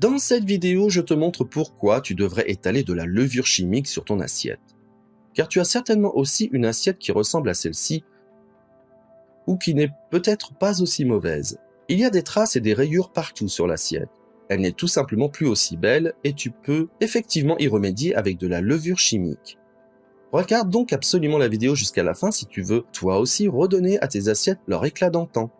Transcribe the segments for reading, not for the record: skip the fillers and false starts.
Dans cette vidéo, je te montre pourquoi tu devrais étaler de la levure chimique sur ton assiette. Car tu as certainement aussi une assiette qui ressemble à celle-ci ou qui n'est peut-être pas aussi mauvaise. Il y a des traces et des rayures partout sur l'assiette. Elle n'est tout simplement plus aussi belle et tu peux effectivement y remédier avec de la levure chimique. Regarde donc absolument la vidéo jusqu'à la fin si tu veux toi aussi redonner à tes assiettes leur éclat d'antan.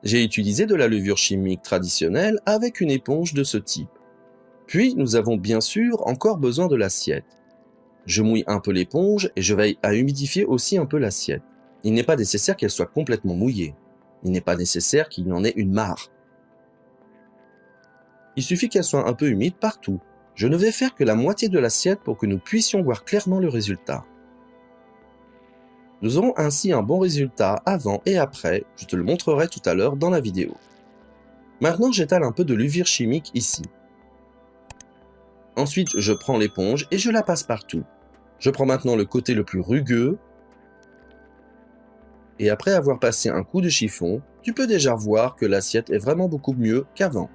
J'ai utilisé de la levure chimique traditionnelle avec une éponge de ce type. Puis nous avons bien sûr encore besoin de l'assiette. Je mouille un peu l'éponge et je veille à humidifier aussi un peu l'assiette. Il n'est pas nécessaire qu'elle soit complètement mouillée. Il n'est pas nécessaire qu'il y en ait une mare. Il suffit qu'elle soit un peu humide partout. Je ne vais faire que la moitié de l'assiette pour que nous puissions voir clairement le résultat. Nous aurons ainsi un bon résultat avant et après, je te le montrerai tout à l'heure dans la vidéo. Maintenant j'étale un peu de levure chimique ici. Ensuite je prends l'éponge et je la passe partout. Je prends maintenant le côté le plus rugueux. Et après avoir passé un coup de chiffon, tu peux déjà voir que l'assiette est vraiment beaucoup mieux qu'avant.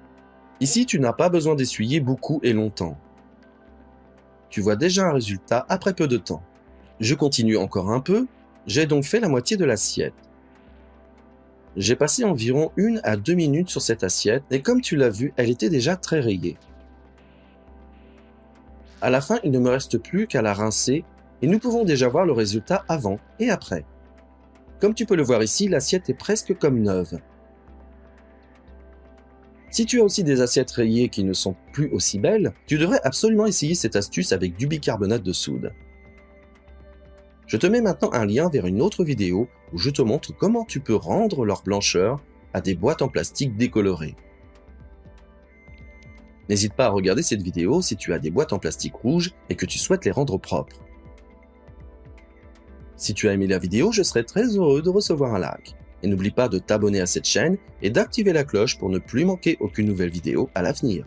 Ici tu n'as pas besoin d'essuyer beaucoup et longtemps. Tu vois déjà un résultat après peu de temps. Je continue encore un peu. J'ai donc fait la moitié de l'assiette. J'ai passé environ 1 à 2 minutes sur cette assiette et comme tu l'as vu, elle était déjà très rayée. À la fin, il ne me reste plus qu'à la rincer et nous pouvons déjà voir le résultat avant et après. Comme tu peux le voir ici, l'assiette est presque comme neuve. Si tu as aussi des assiettes rayées qui ne sont plus aussi belles, tu devrais absolument essayer cette astuce avec du bicarbonate de soude. Je te mets maintenant un lien vers une autre vidéo où je te montre comment tu peux rendre leur blancheur à des boîtes en plastique décolorées. N'hésite pas à regarder cette vidéo si tu as des boîtes en plastique rouge et que tu souhaites les rendre propres. Si tu as aimé la vidéo, je serai très heureux de recevoir un like. Et n'oublie pas de t'abonner à cette chaîne et d'activer la cloche pour ne plus manquer aucune nouvelle vidéo à l'avenir.